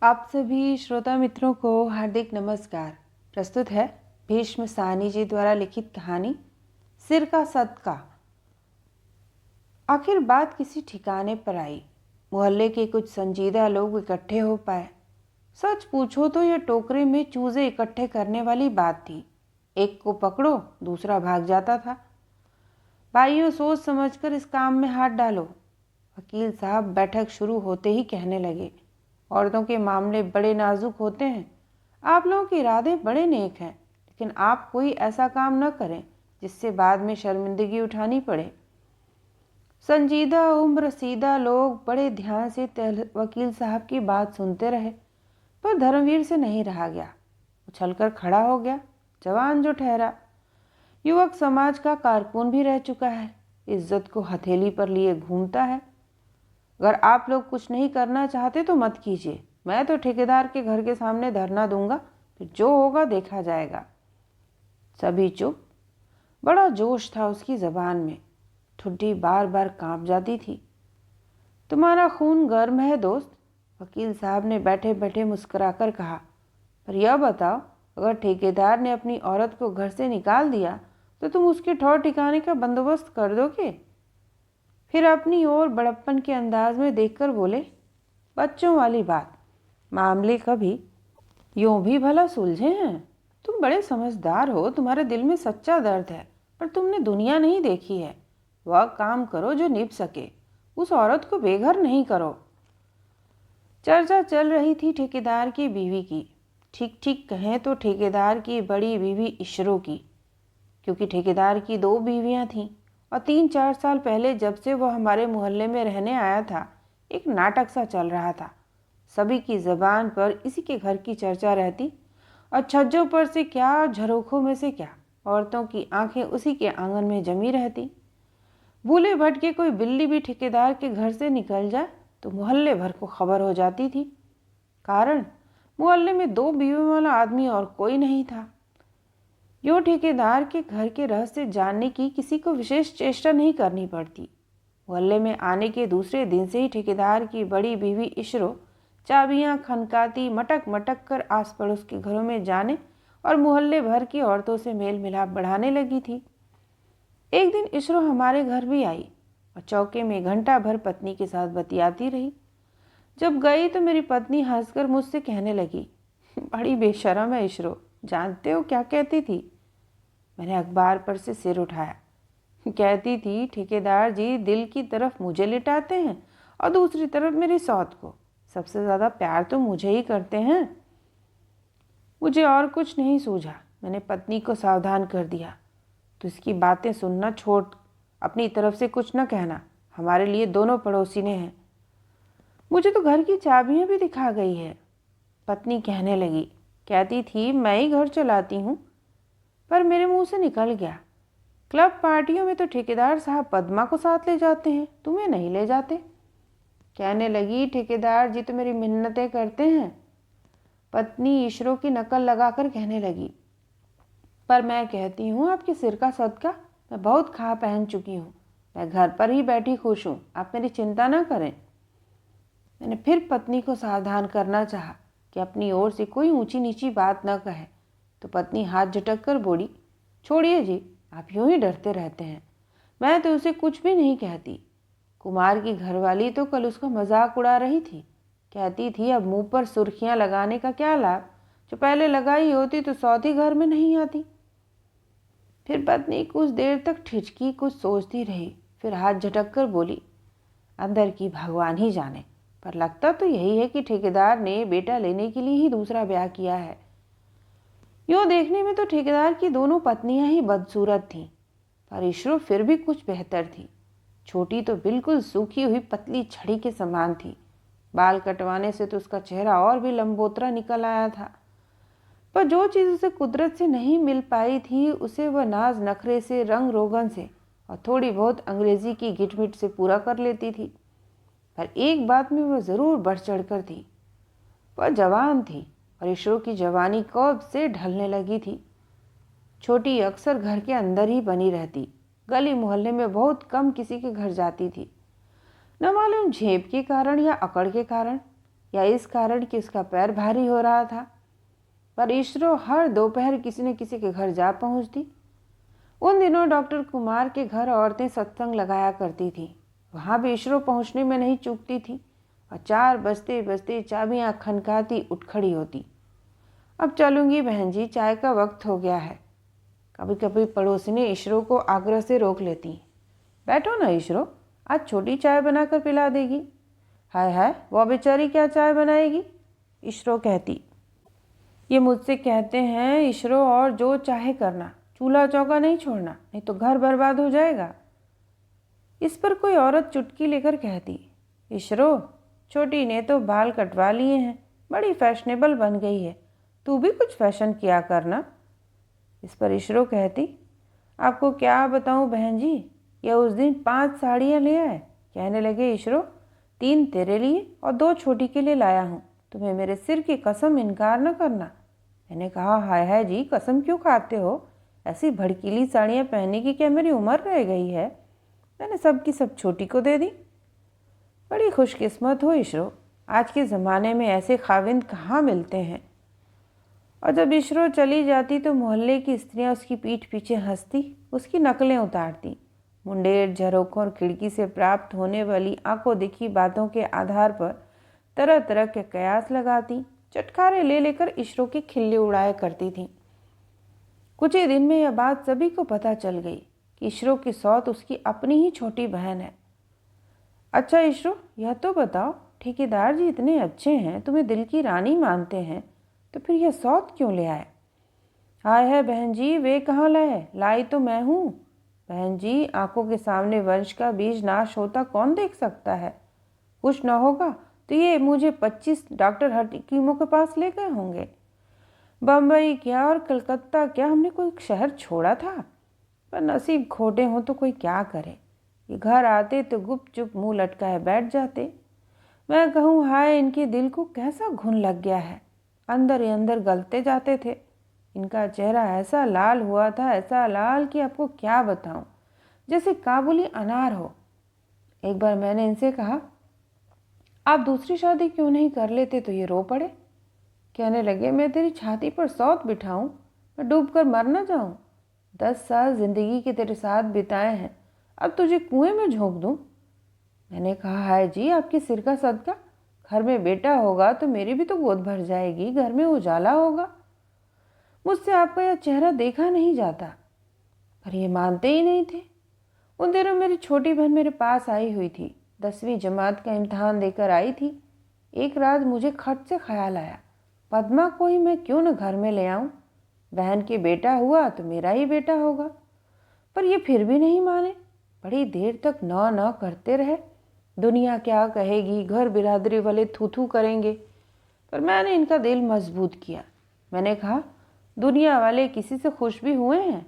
आप सभी श्रोता मित्रों को हार्दिक नमस्कार। प्रस्तुत है भीष्म साहनी जी द्वारा लिखित कहानी सिर का सदका। आखिर बात किसी ठिकाने पर आई। मोहल्ले के कुछ संजीदा लोग इकट्ठे हो पाए। सच पूछो तो यह टोकरे में चूजे इकट्ठे करने वाली बात थी। एक को पकड़ो दूसरा भाग जाता था। भाइयों, सोच समझकर इस काम में हाथ डालो। वकील साहब बैठक शुरू होते ही कहने लगे, औरतों के मामले बड़े नाजुक होते हैं। आप लोगों के इरादे बड़े नेक हैं, लेकिन आप कोई ऐसा काम न करें जिससे बाद में शर्मिंदगी उठानी पड़े। संजीदा उम्र सीधा लोग बड़े ध्यान से वकील साहब की बात सुनते रहे, पर धर्मवीर से नहीं रहा गया। उछलकर खड़ा हो गया। जवान जो ठहरा, युवक समाज का कारकुन भी रह चुका है, इज्जत को हथेली पर लिए घूमता है। अगर आप लोग कुछ नहीं करना चाहते तो मत कीजिए। मैं तो ठेकेदार के घर के सामने धरना दूंगा, फिर जो होगा देखा जाएगा। सभी चुप। बड़ा जोश था उसकी जबान में। ठुड्डी बार बार कांप जाती थी। तुम्हारा खून गर्म है दोस्त, वकील साहब ने बैठे बैठे मुस्कुराकर कहा। पर यह बताओ, अगर ठेकेदार ने अपनी औरत को घर से निकाल दिया तो तुम उसके ठौर ठिकाने का बंदोबस्त कर दोगे? फिर अपनी ओर बड़प्पन के अंदाज में देखकर बोले, बच्चों वाली बात, मामले कभी यूं भी भला सुलझे हैं? तुम बड़े समझदार हो, तुम्हारे दिल में सच्चा दर्द है, पर तुमने दुनिया नहीं देखी है। वह काम करो जो निभ सके, उस औरत को बेघर नहीं करो। चर्चा चल रही थी ठेकेदार की बीवी की। ठीक ठीक कहें तो ठेकेदार की बड़ी बीवी इशरो की, क्योंकि ठेकेदार की 2 बीवियां थीं और 3-4 साल पहले जब से वह हमारे मोहल्ले में रहने आया था, एक नाटक सा चल रहा था। सभी की ज़बान पर इसी के घर की चर्चा रहती और छज्जों पर से क्या, झरोखों में से क्या, औरतों की आंखें उसी के आंगन में जमी रहती। भूले भटके कोई बिल्ली भी ठेकेदार के घर से निकल जाए तो मोहल्ले भर को खबर हो जाती थी। कारण, मोहल्ले में 2 बीवियों वाला आदमी और कोई नहीं था। यूँ ठेकेदार के घर के रहस्य जानने की किसी को विशेष चेष्टा नहीं करनी पड़ती। मोहल्ले में आने के दूसरे दिन से ही ठेकेदार की बड़ी बीवी इशरो चाबियां खनकाती मटक मटक कर आस पड़ोस के घरों में जाने और मोहल्ले भर की औरतों से मेल मिलाप बढ़ाने लगी थी। एक दिन इशरो हमारे घर भी आई और चौके में घंटा भर पत्नी के साथ बतियाती रही। जब गई तो मेरी पत्नी हंसकर मुझसे कहने लगी, बड़ी बेशर्म है इशरो, जानते हो क्या कहती थी? मैंने अखबार पर से सिर उठाया। कहती थी, ठेकेदार जी दिल की तरफ मुझे लिटाते हैं और दूसरी तरफ मेरी सौत को। सबसे ज़्यादा प्यार तो मुझे ही करते हैं। मुझे और कुछ नहीं सूझा। मैंने पत्नी को सावधान कर दिया, तो इसकी बातें सुनना छोड़, अपनी तरफ से कुछ न कहना। हमारे लिए दोनों पड़ोसी ने हैं। मुझे तो घर की चाबियां भी दिखा गई है। पत्नी कहने लगी, कहती थी मैं ही घर चलाती हूँ, पर मेरे मुंह से निकल गया। क्लब पार्टियों में तो ठेकेदार साहब पद्मा को साथ ले जाते हैं, तुम्हें नहीं ले जाते। कहने लगी, ठेकेदार जी तो मेरी मिन्नतें करते हैं। पत्नी इशरो की नकल लगाकर कहने लगी, पर मैं कहती हूँ आपके सिर का सदका, मैं बहुत खा पहन चुकी हूँ। मैं घर पर ही बैठी खुश हूँ, आप मेरी चिंता न करें। मैंने फिर पत्नी को सावधान करना चाहा कि अपनी ओर से कोई ऊंची नीची बात न कहे, तो पत्नी हाथ झटक कर बोली, छोड़िए जी, आप यूं ही डरते रहते हैं। मैं तो उसे कुछ भी नहीं कहती। कुमार की घरवाली तो कल उसका मजाक उड़ा रही थी। कहती थी अब मुंह पर सुर्खियां लगाने का क्या लाभ, जो पहले लगाई होती तो सौती घर में नहीं आती। फिर पत्नी कुछ देर तक ठिठकी, कुछ सोचती रही, फिर हाथ झटक कर बोली, अंदर की भगवान ही जाने, पर लगता तो यही है कि ठेकेदार ने बेटा लेने के लिए ही दूसरा ब्याह किया है। यूँ देखने में तो ठेकेदार की दोनों पत्नियां ही बदसूरत थीं, पर इशरो फिर भी कुछ बेहतर थी। छोटी तो बिल्कुल सूखी हुई पतली छड़ी के समान थी। बाल कटवाने से तो उसका चेहरा और भी लंबोतरा निकल आया था। पर जो चीज़ उसे कुदरत से नहीं मिल पाई थी, उसे वह नाज नखरे से, रंग रोगन से और थोड़ी बहुत अंग्रेजी की गिटमिट से पूरा कर लेती थी। पर एक बात में वह ज़रूर बढ़ चढ़ कर थी, वह जवान थी और इशरो की जवानी कब से ढलने लगी थी। छोटी अक्सर घर के अंदर ही बनी रहती, गली मोहल्ले में बहुत कम किसी के घर जाती थी। न मालूम झेप के कारण या अकड़ के कारण। या इस कारण कि उसका पैर भारी हो रहा था, पर ईशरो हर दोपहर किसी न किसी के घर जा पहुंचती। उन दिनों डॉक्टर कुमार के घर औरतें सत्संग लगाया करती थी। वहाँ भी ईशरो पहुँचने में नहीं चूकती थी और 4 बजते बजते चाबियाँ खनकाती उठ खड़ी होती। अब चलूँगी बहन जी, चाय का वक्त हो गया है। कभी कभी पड़ोसिनी ईशरो को आग्रह से रोक लेती। बैठो ना ईशरो, आज छोटी चाय बनाकर पिला देगी। हाय हाय, वो बेचारी क्या चाय बनाएगी, ईशरो कहती। ये मुझसे कहते हैं ईशरो, और जो चाहे करना, चूल्हा चौका नहीं छोड़ना, नहीं तो घर बर्बाद हो जाएगा। इस पर कोई औरत चुटकी लेकर कहती, ईशरो, छोटी ने तो बाल कटवा लिए हैं, बड़ी फैशनेबल बन गई है, तू भी कुछ फैशन किया करना। इस पर ईशरो कहती, आपको क्या बताऊं बहन जी, यह उस दिन 5 साड़ियाँ ले आए। कहने लगे, ईशरो 3 तेरे लिए और 2 छोटी के लिए लाया हूँ, तुम्हें मेरे सिर की कसम इनकार न करना। मैंने कहा, हाय हाय जी, कसम क्यों खाते हो, ऐसी भड़कीली साड़ियाँ पहनने की क्या मेरी उम्र रह गई है। मैंने सब की सब छोटी को दे दी। बड़ी खुशकिस्मत हो ईशरो, आज के ज़माने में ऐसे खाविंद कहाँ मिलते हैं। और जब ईशरो चली जाती तो मोहल्ले की स्त्रियां उसकी पीठ पीछे हंसती, उसकी नकलें उतारती, मुंडेर, झरोखों और खिड़की से प्राप्त होने वाली आंखों देखी बातों के आधार पर तरह तरह के कयास लगाती, चटखारे ले लेकर ईशरो के खिल्ले उड़ाया करती थीं। कुछ ही दिन में यह बात सभी को पता चल गई कि ईशरो की सौत उसकी अपनी ही छोटी बहन है। अच्छा ईशरो, यह तो बताओ, ठेकेदार जी इतने अच्छे हैं, तुम्हें दिल की रानी मानते हैं, तो फिर यह सौत क्यों ले आए। हाय है बहन जी, वे कहाँ लाए, लाई तो मैं हूँ। बहन जी, आंखों के सामने वंश का बीज नाश होता कौन देख सकता है। कुछ न होगा तो ये मुझे 25 डॉक्टर हकीमों के पास ले गए होंगे। बम्बई क्या और कलकत्ता क्या, हमने कोई शहर छोड़ा था। पर नसीब खोटे हों तो कोई क्या करे। ये घर आते तो गुप्त चुप मुँह लटकाए बैठ जाते। मैं कहूँ, हाय, इनके दिल को कैसा घुन लग गया है, अंदर ही अंदर गलते जाते थे। इनका चेहरा ऐसा लाल हुआ था, ऐसा लाल कि आपको क्या बताऊं, जैसे काबुली अनार हो। एक बार मैंने इनसे कहा, आप दूसरी शादी क्यों नहीं कर लेते, तो ये रो पड़े। कहने लगे, मैं तेरी छाती पर सौत बिठाऊं, मैं डूब कर मर न जाऊं। 10 साल जिंदगी के तेरे साथ बिताए हैं, अब तुझे कुएं में झोंक दूं। मैंने कहा, हाय जी, आपके सिर का सदका, घर में बेटा होगा तो मेरी भी तो गोद भर जाएगी, घर में उजाला होगा। मुझसे आपका यह चेहरा देखा नहीं जाता। पर ये मानते ही नहीं थे। उन दिनों मेरी छोटी बहन मेरे पास आई हुई थी, 10वीं जमात का इम्तिहान देकर आई थी। एक रात मुझे खट से ख्याल आया, पद्मा को ही मैं क्यों न घर में ले आऊं। बहन के बेटा हुआ तो मेरा ही बेटा होगा। पर ये फिर भी नहीं माने, बड़ी देर तक न न करते रहे। दुनिया क्या कहेगी, घर बिरादरी वाले थू थू करेंगे। पर मैंने इनका दिल मजबूत किया। मैंने कहा, दुनिया वाले किसी से खुश भी हुए हैं।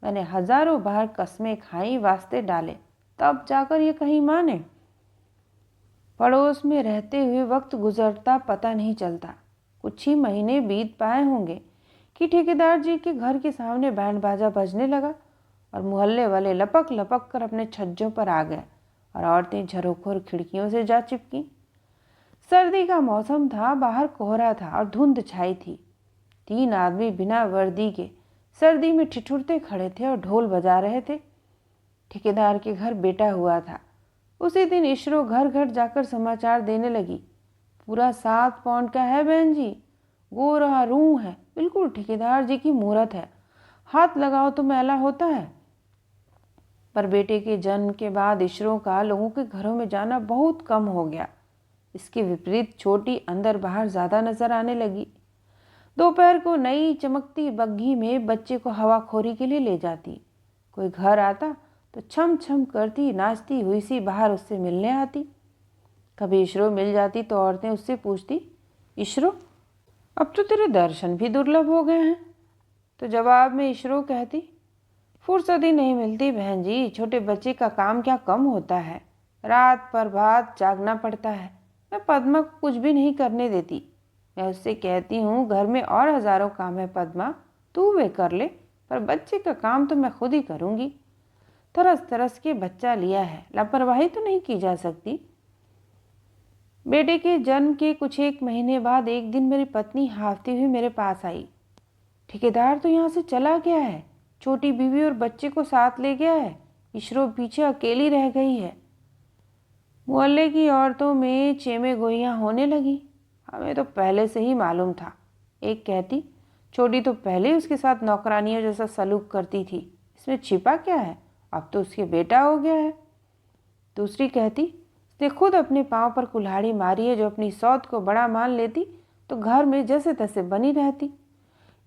मैंने हजारों बार कस्में खाई, वास्ते डाले, तब जाकर ये कहीं माने। पड़ोस में रहते हुए वक्त गुजरता पता नहीं चलता। कुछ ही महीने बीत पाए होंगे कि ठेकेदार जी के घर के सामने बैंड बाजा बजने लगा और मोहल्ले वाले लपक लपक कर अपने छज्जों पर आ गए और औरतें झरोखों खिड़कियों से जा चिपकी। सर्दी का मौसम था, बाहर कोहरा था और धुंध छाई थी। 3 आदमी बिना वर्दी के सर्दी में ठिठुरते खड़े थे और ढोल बजा रहे थे। ठेकेदार के घर बेटा हुआ था। उसी दिन ईशरो घर घर जाकर समाचार देने लगी, पूरा 7 पाउंड का है बहन जी, गोरा रूह है, बिल्कुल ठेकेदार जी की मूरत है, हाथ लगाओ तो मैला होता है। पर बेटे के जन्म के बाद ईशरो का लोगों के घरों में जाना बहुत कम हो गया। इसके विपरीत छोटी अंदर बाहर ज़्यादा नजर आने लगी। दोपहर को नई चमकती बग्घी में बच्चे को हवाखोरी के लिए ले जाती। कोई घर आता तो छम छम करती नाचती हुई सी बाहर उससे मिलने आती। कभी ईशरो मिल जाती तो औरतें उससे पूछती, ईशरो, अब तो तेरे दर्शन भी दुर्लभ हो गए हैं। तो जवाब में ईशरो कहती, फुर्सत ही नहीं मिलती बहन जी, छोटे बच्चे का काम क्या कम होता है, रात पर रात जागना पड़ता है। मैं पद्मा को कुछ भी नहीं करने देती। मैं उससे कहती हूँ, घर में और हजारों काम है पद्मा, तू वे कर ले, पर बच्चे का काम तो मैं खुद ही करूँगी। तरस तरस के बच्चा लिया है, लापरवाही तो नहीं की जा सकती। बेटे के जन्म के कुछ एक महीने बाद एक दिन मेरी पत्नी हांफती हुई मेरे पास आई। ठेकेदार तो यहाँ से चला गया है, छोटी बीवी और बच्चे को साथ ले गया है, इशरो पीछे अकेली रह गई है। मोहल्ले की औरतों में चेमे गोइयाँ होने लगी। हमें तो पहले से ही मालूम था, एक कहती। छोटी तो पहले ही उसके साथ नौकरानियों जैसा सलूक करती थी, इसमें छिपा क्या है, अब तो उसके बेटा हो गया है। दूसरी कहती, उसने खुद अपने पाँव पर कुल्हाड़ी मारी है, जो अपनी सौत को बड़ा मान लेती तो घर में जैसे तैसे बनी रहती,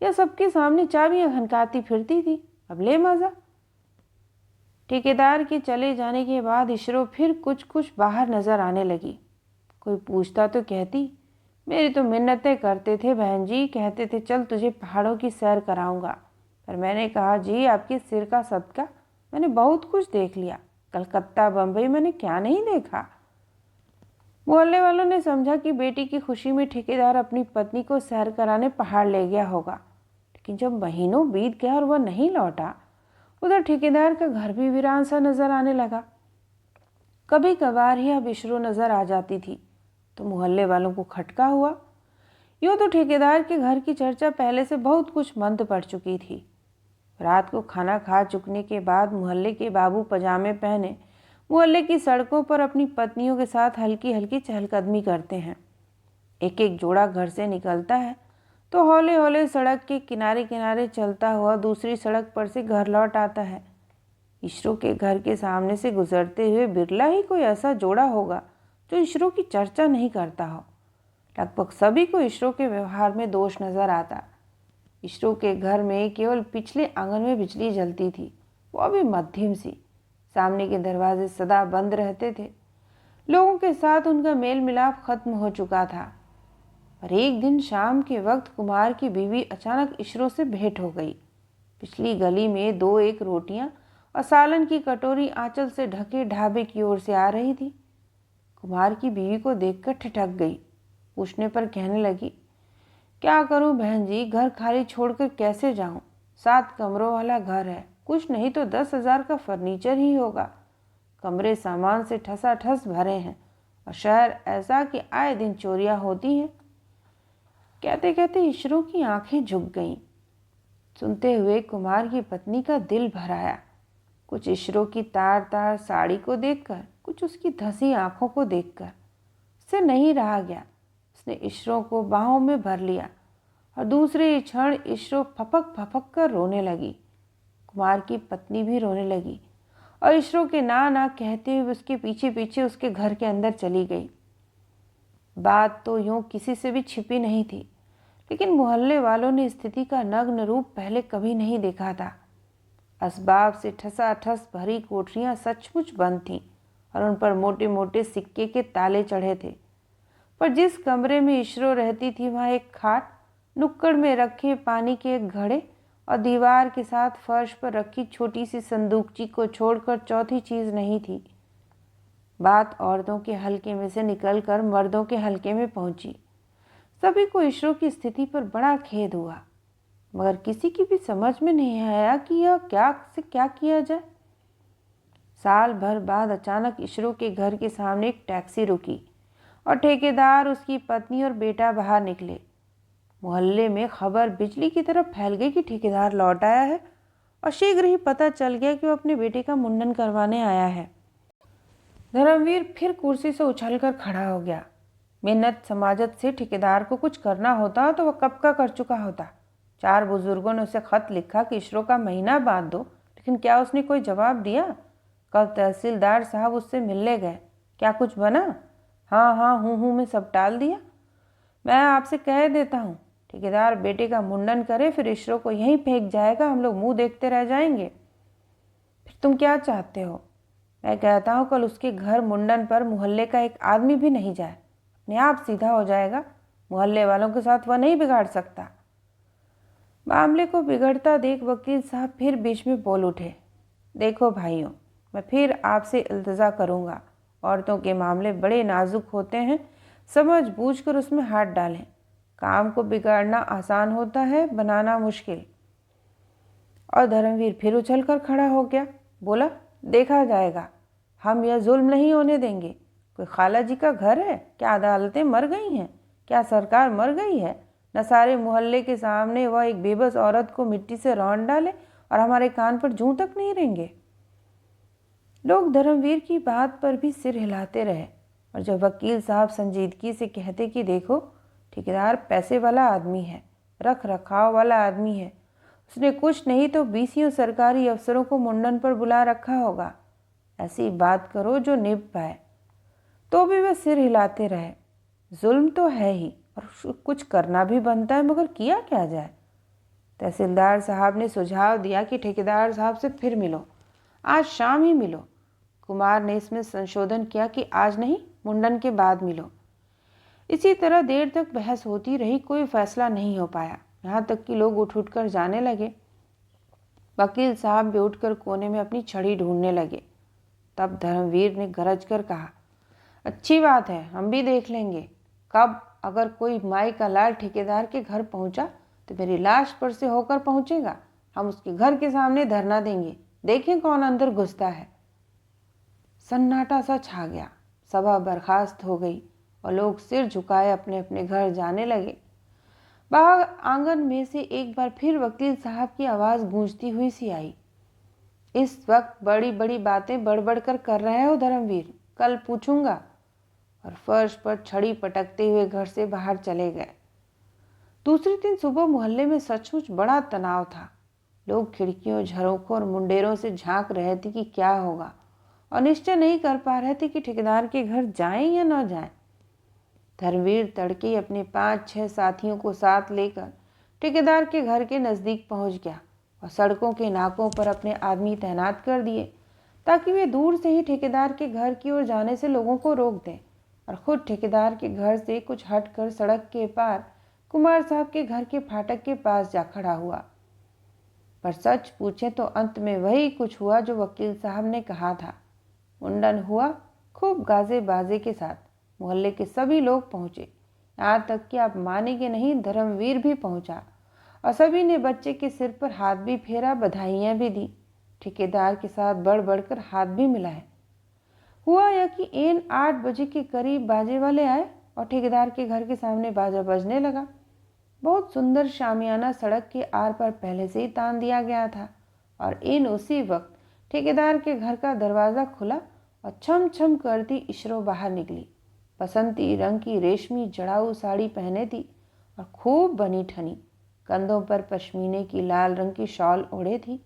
या सबके सामने चाबियां खनकाती फिरती थी, अब ले मजा। ठेकेदार के चले जाने के बाद इशरो फिर कुछ कुछ बाहर नजर आने लगी। कोई पूछता तो कहती, मेरी तो मिन्नतें करते थे बहन जी, कहते थे चल तुझे पहाड़ों की सैर कराऊंगा, पर मैंने कहा जी आपके सिर का सदका, मैंने बहुत कुछ देख लिया, कलकत्ता बम्बई मैंने क्या नहीं देखा। मोहल्ले वालों ने समझा कि बेटी की खुशी में ठेकेदार अपनी पत्नी को सैर कराने पहाड़ ले गया होगा, लेकिन जब महीनों बीत गया और वह नहीं लौटा, उधर ठेकेदार का घर भी वीरान सा नजर आने लगा। कभी कभार ही अब इशरो नजर आ जाती थी तो मोहल्ले वालों को खटका हुआ। यूँ तो ठेकेदार के घर की चर्चा पहले से बहुत कुछ मंद पड़ चुकी थी। रात को खाना खा चुकने के बाद मोहल्ले के बाबू पजामे पहने मोहल्ले की सड़कों पर अपनी पत्नियों के साथ हल्की हल्की चहलकदमी करते हैं। एक एक जोड़ा घर से निकलता है तो हौले हौले सड़क के किनारे किनारे चलता हुआ दूसरी सड़क पर से घर लौट आता है। इशरो के घर के सामने से गुजरते हुए बिरला ही कोई ऐसा जोड़ा होगा जो इशरो की चर्चा नहीं करता हो। लगभग सभी को इशरो के व्यवहार में दोष नजर आता। इशरो के घर में केवल पिछले आंगन में बिजली जलती थी, वो भी मध्यम सी। सामने के दरवाजे सदा बंद रहते थे। लोगों के साथ उनका मेल मिलाप खत्म हो चुका था। पर एक दिन शाम के वक्त कुमार की बीवी अचानक इशरो से भेंट हो गई। पिछली गली में दो एक रोटियां और सालन की कटोरी आंचल से ढके ढाबे की ओर से आ रही थी। कुमार की बीवी को देखकर ठिठक गई। पूछने पर कहने लगी, क्या करूं बहन जी, घर खाली छोड़कर कैसे जाऊं? 7 कमरों वाला घर है, कुछ नहीं तो 10,000 का फर्नीचर ही होगा। कमरे सामान से ठसाठस भरे हैं और शहर ऐसा कि आए दिन चोरियां होती हैं। कहते कहते इशरो की आंखें झुक गईं। सुनते हुए कुमार की पत्नी का दिल भर आया, कुछ इशरो की तार तार साड़ी को देखकर, कुछ उसकी धंसी आंखों को देखकर। उससे नहीं रहा गया, उसने इशरो को बाहों में भर लिया और दूसरे क्षण इशरो फपक फपक कर रोने लगी। कुमार की पत्नी भी रोने लगी और इशरो के ना ना कहते हुए उसके पीछे पीछे उसके घर के अंदर चली गई। बात तो यूं किसी से भी छिपी नहीं थी, लेकिन मोहल्ले वालों ने स्थिति का नग्न रूप पहले कभी नहीं देखा था। असबाब से ठसाठस भरी कोठरियां सचमुच बंद थीं और उन पर मोटे मोटे सिक्के के ताले चढ़े थे। पर जिस कमरे में इशरो रहती थी वहाँ एक खाट, नुक्कड़ में रखे पानी के एक घड़े और दीवार के साथ फर्श पर रखी छोटी सी संदूकची को छोड़कर चौथी चीज नहीं थी। बात औरतों के हलके में से निकलकर मर्दों के हलके में पहुंची। सभी को इशरो की स्थिति पर बड़ा खेद हुआ, मगर किसी की भी समझ में नहीं आया कि यह क्या किया जाए। साल भर बाद अचानक इशरो के घर के सामने एक टैक्सी रुकी और ठेकेदार, उसकी पत्नी और बेटा बाहर निकले। मोहल्ले में खबर बिजली की तरफ फैल गई कि ठेकेदार लौट आया है और शीघ्र ही पता चल गया कि वो अपने बेटे का मुंडन करवाने आया है। धर्मवीर फिर कुर्सी से उछलकर खड़ा हो गया। मिन्नत समाजत से ठेकेदार को कुछ करना होता तो वह कब का कर चुका होता। 4 बुजुर्गों ने उसे खत लिखा कि इशरो का महीना बांध दो, लेकिन क्या उसने कोई जवाब दिया? कल तहसीलदार साहब उससे मिलने गए, क्या कुछ बना? हाँ हाँ हूँ में सब टाल दिया। मैं आपसे कह देता हूँ, ठेकेदार बेटे का मुंडन करे फिर इशरो को यहीं फेंक जाएगा, हम लोग मुंह देखते रह जाएंगे। फिर तुम क्या चाहते हो? मैं कहता हूँ कल उसके घर मुंडन पर मोहल्ले का एक आदमी भी नहीं जाए, अपने आप सीधा हो जाएगा। मोहल्ले वालों के साथ वह नहीं बिगाड़ सकता। मामले को बिगड़ता देख वकील साहब फिर बीच में बोल उठे, देखो भाइयों, मैं फिर आपसे इल्तिजा करूँगा, औरतों के मामले बड़े नाजुक होते हैं, समझ बूझ कर उसमें हाथ डालें। काम को बिगाड़ना आसान होता है, बनाना मुश्किल। और धर्मवीर फिर उछलकर खड़ा हो गया, बोला, देखा जाएगा, हम यह जुल्म नहीं होने देंगे। कोई खाला जी का घर है क्या? अदालतें मर गई हैं क्या? सरकार मर गई है? न सारे मोहल्ले के सामने वह एक बेबस औरत को मिट्टी से रौंद डाले और हमारे कान पर जूं तक नहीं रेंगे। लोग धर्मवीर की बात पर भी सिर हिलाते रहे और जब वकील साहब संजीदगी से कहते कि देखो, ठेकेदार पैसे वाला आदमी है, रख रखाव वाला आदमी है, उसने कुछ नहीं तो 20 सरकारी अफसरों को मुंडन पर बुला रखा होगा, ऐसी बात करो जो निभ पाए। तो भी वे सिर हिलाते रहे। जुल्म तो है ही और कुछ करना भी बनता है, मगर किया क्या जाए। तहसीलदार साहब ने सुझाव दिया कि ठेकेदार साहब से फिर मिलो, आज शाम ही मिलो। कुमार ने इसमें संशोधन किया कि आज नहीं, मुंडन के बाद मिलो। इसी तरह देर तक बहस होती रही, कोई फैसला नहीं हो पाया। यहाँ तक कि लोग उठ उठ कर जाने लगे। वकील साहब भी उठकर कोने में अपनी छड़ी ढूंढने लगे। तब धर्मवीर ने गरज कर कहा, अच्छी बात है, हम भी देख लेंगे। कब अगर कोई माई का लाल ठेकेदार के घर पहुंचा तो मेरी लाश पर से होकर पहुंचेगा। हम उसके घर के सामने धरना देंगे, देखें कौन अंदर घुसता है। सन्नाटा सा छा गया। सभा बर्खास्त हो गई और लोग सिर झुकाए अपने अपने घर जाने लगे। बाहर आंगन में से एक बार फिर वकील साहब की आवाज़ गूंजती हुई सी आई, इस वक्त बड़ी बड़ी बातें बड़बड़ कर रहे हो धर्मवीर, कल पूछूंगा। और फर्श पर छड़ी पटकते हुए घर से बाहर चले गए। दूसरे दिन सुबह मोहल्ले में सचमुच बड़ा तनाव था। लोग खिड़कियों, झरोखों और मुंडेरों से झांक रहे थे कि क्या होगा और निश्चय नहीं कर पा रहे थे कि ठेकेदार के घर जाएं या न जाएं। धर्मवीर तड़के अपने 5-6 साथियों को साथ लेकर ठेकेदार के घर के नज़दीक पहुंच गया और सड़कों के नाकों पर अपने आदमी तैनात कर दिए ताकि वे दूर से ही ठेकेदार के घर की ओर जाने से लोगों को रोक दें और खुद ठेकेदार के घर से कुछ हटकर सड़क के पार कुमार साहब के घर के फाटक के पास जा खड़ा हुआ। पर सच पूछे तो अंत में वही कुछ हुआ जो वकील साहब ने कहा था। मुंडन हुआ खूब गाजे बाजे के साथ। मोहल्ले के सभी लोग पहुंचे, यहाँ तक कि आप मानेंगे नहीं, धर्मवीर भी पहुंचा और सभी ने बच्चे के सिर पर हाथ भी फेरा, बधाइयाँ भी दी, ठेकेदार के साथ बढ़ बढ़कर हाथ भी मिलाए। हुआ यह कि ऐन 8 बजे के करीब बाजे वाले आए और ठेकेदार के घर के सामने बाजा बजने लगा। बहुत सुंदर शामियाना सड़क के आर पर पहले से ही तान दिया गया था और इन उसी वक्त ठेकेदार के घर का दरवाज़ा खुला और छम छम करती इशरो बाहर निकली। बसंती रंग की रेशमी जड़ाऊ साड़ी पहने थी और खूब बनी ठनी, कंधों पर पश्मीने की लाल रंग की शॉल ओढ़े थी।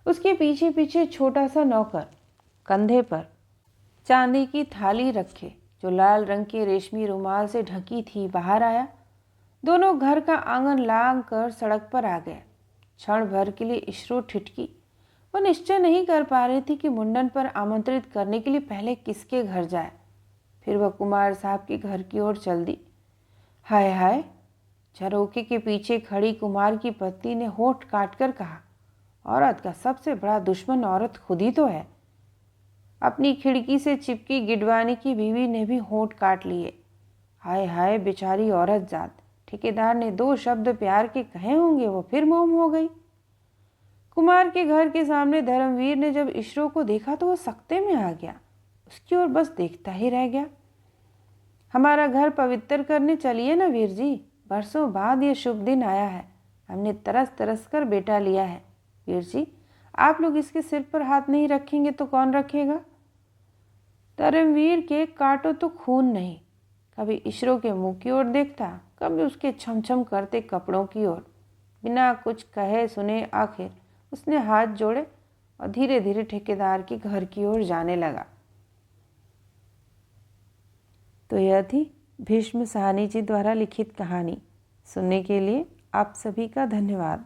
उसके पीछे पीछे छोटा सा नौकर कंधे पर चांदी की थाली रखे जो लाल रंग के रेशमी रुमाल से ढकी थी बाहर आया। दोनों घर का आंगन लांग कर सड़क पर आ गए। क्षण भर के लिए इशरो ठिठकी। वो निश्चय नहीं कर पा रही थी कि मुंडन पर आमंत्रित करने के लिए पहले किसके घर जाए। फिर वह कुमार साहब के घर की ओर चल दी। हाय हाय, झरोके के पीछे खड़ी कुमार की पत्नी ने होठ काट कर कहा, औरत का सबसे बड़ा दुश्मन औरत खुद ही तो है। अपनी खिड़की से चिपकी गिडवानी की बीवी ने भी होठ काट लिए। हाय हाय बेचारी औरत जात, ठेकेदार ने 2 शब्द प्यार के कहे होंगे, वो फिर मोम हो गई। कुमार के घर के सामने धर्मवीर ने जब इशरो को देखा तो वो सकते में आ गया। उसकी ओर बस देखता ही रह गया। हमारा घर पवित्र करने चलिए ना वीर जी, बरसों बाद ये शुभ दिन आया है। हमने तरस तरस कर बेटा लिया है। वीर जी, आप लोग इसके सिर पर हाथ नहीं रखेंगे तो कौन रखेगा? धर्मवीर के काटो तो खून नहीं। कभी इशरो के मुंह की ओर देखता, कभी उसके छमछम करते कपड़ों की ओर। बिना कुछ कहे सुने आखिर उसने हाथ जोड़े और धीरे धीरे ठेकेदार के घर की ओर जाने लगा। तो यह थी भीष्म साहनी जी द्वारा लिखित कहानी। सुनने के लिए आप सभी का धन्यवाद।